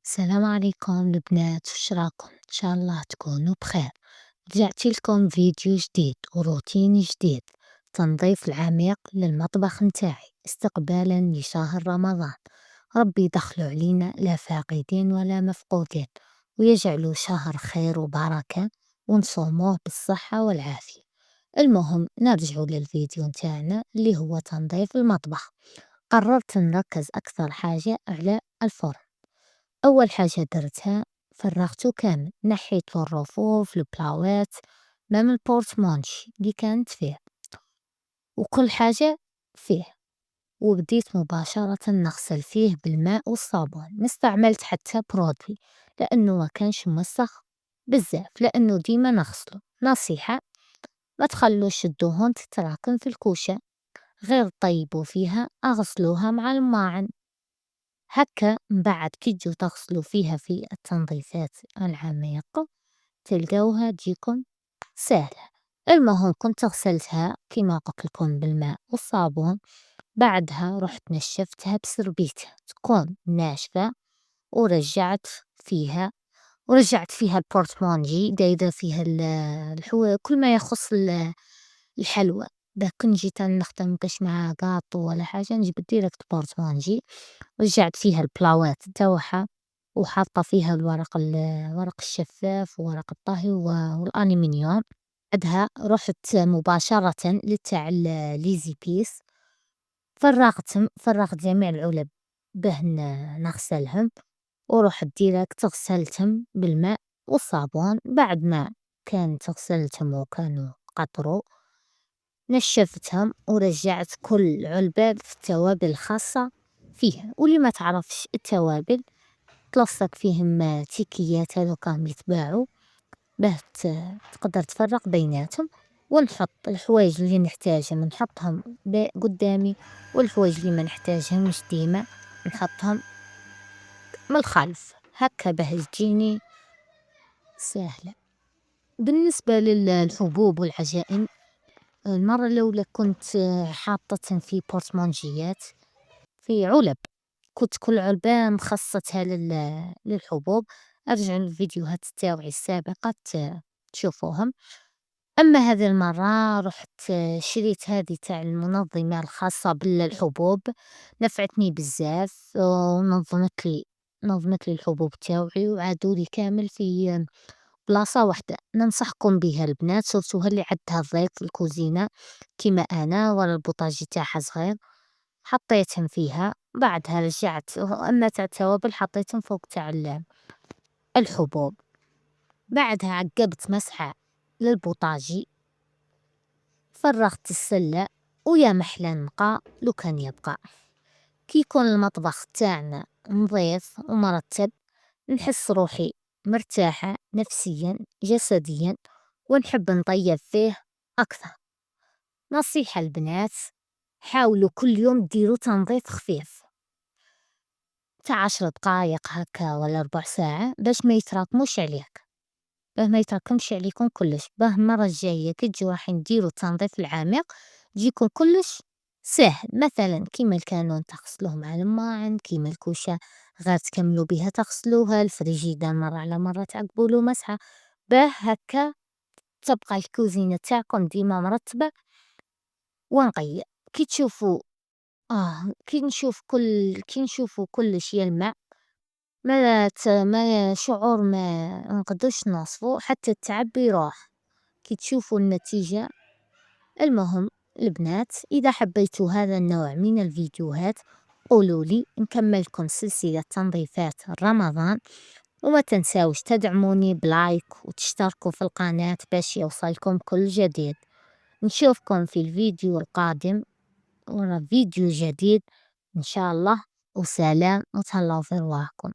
السلام عليكم البنات، وش راكم؟ إن شاء الله تكونوا بخير. رجعت لكم فيديو جديد وروتين جديد، تنظيف العميق للمطبخ متاعي استقبالا لشهر رمضان. ربي يدخلوا علينا لا فاقدين ولا مفقودين، ويجعلوا شهر خير وبركة، ونصوموه بالصحة والعافية. المهم نرجع للفيديو متاعنا اللي هو تنظيف المطبخ. قررت نركز أكثر حاجة على الفرن. أول حاجة درتها فرغته كامل، نحيت الرفوف البلاوات مام البورتمونشي اللي كانت فيه وكل حاجة فيه، وبديت مباشرة نغسل فيه بالماء والصابون، ما استعملت حتى برودوي لأنه ما كانش موسخ بزاف، لأنه ديما نغسله. نصيحة: ما تخلوش الدهون تتراكم في الكوشة، غير طيبوا فيها أغسلوها مع الماعن. هكا من بعد كي تجوا تغسلوا فيها في التنظيفات العميقة تلقاوها تجيكم سهلة. المهم كنت غسلتها كيما قلت لكم بالماء والصابون، بعدها رحت نشفتها بسربيتة تكون ناشفة، ورجعت فيها البورتمونجي دايرة فيها كل ما يخص الحلوى. كنت جيت نخدم مكاش مع قاطو ولا حاجة نجيب ديريكت بورتمونجي، رجعت فيها البلاوات تاوعها، وحاطة فيها ورق الشفاف وورق الطهي والألمنيوم. بعدها رحت مباشرة لتاع ليزي بيس، فرغت جميع العلب به نغسلهم، ورحت ديريكت غسلتهم بالماء والصابون. بعد ما كانت غسلتهم وكانوا قطروا نشفتهم، ورجعت كل علبة في التوابل الخاصة فيها. واللي ما تعرفش التوابل تلصق فيهم تيكيات هذوك راهم يتباعوا باه تقدر تفرق بيناتهم. ونحط الحوايج اللي نحتاجهم نحطهم قدامي، والحوايج اللي ما نحتاجهمش ديما نحطهم من الخلف، هكا باه تجيني سهلة. بالنسبة للحبوب والعجائن، المرة الأولى كنت حاطة في بورتمونجيات في علب، كنت كل علبة مخصصتها للحبوب. أرجعوا للفيديوهات تاوعي السابقة تشوفوهم. أما هذه المرة رحت شريت هذه تاع المنظمة الخاصة بالحبوب، نفعتني بزاف نظمت لي الحبوب تاوعي وعادولي كامل في بلاصة واحدة. ننصحكم بها البنات، سورتو اللي عندها ضيف في الكوزينة كيما أنا، ولا البوطاجي تاعها صغير، حطيتهم فيها. بعدها رجعت، أما تاع التوابل حطيتهم فوق تاع الحبوب. بعدها عقبت مسحة للبوطاجي، فرغت السلة، ويا محلى نقا لو كان يبقى. كي يكون المطبخ تاعنا نظيف ومرتب نحس روحي مرتاحة نفسيا جسديا، ونحب نطيب فيه أكثر. نصيحة البنات: حاولوا كل يوم ديروا تنظيف خفيف تاع 10 دقايق هكا ولا ربع ساعة، باش ما يتراكموش عليك، باه ما يتراكمش عليكم كلش، باه المرة الجاية كي تجوا راح نديروا التنظيف العميق تجيكم كلش ساهل. مثلا كيما الكانون تغسلوه مع الماعن، كيما الكوشة غير تكملوا بها تغسلوها، الفريجيدة مرة على مرة تعقبوا له مسحة، باه هكا تبقى الكوزينة تاعكم ديما مرتبة ونقية. كي تشوفوا كي نشوفوا كلش يلمع، ما شعور ما نقدرش نوصفه، حتى التعب يروح كي تشوفوا النتيجة. المهم البنات، إذا حبيتوا هذا النوع من الفيديوهات قولوا لي نكملكم سلسلة تنظيفات رمضان، وما تنساوش تدعموني بلايك وتشتركوا في القناة باش يوصلكم كل جديد. نشوفكم في الفيديو القادم ورا فيديو جديد إن شاء الله، وسلام وتهلاو في رواحكم.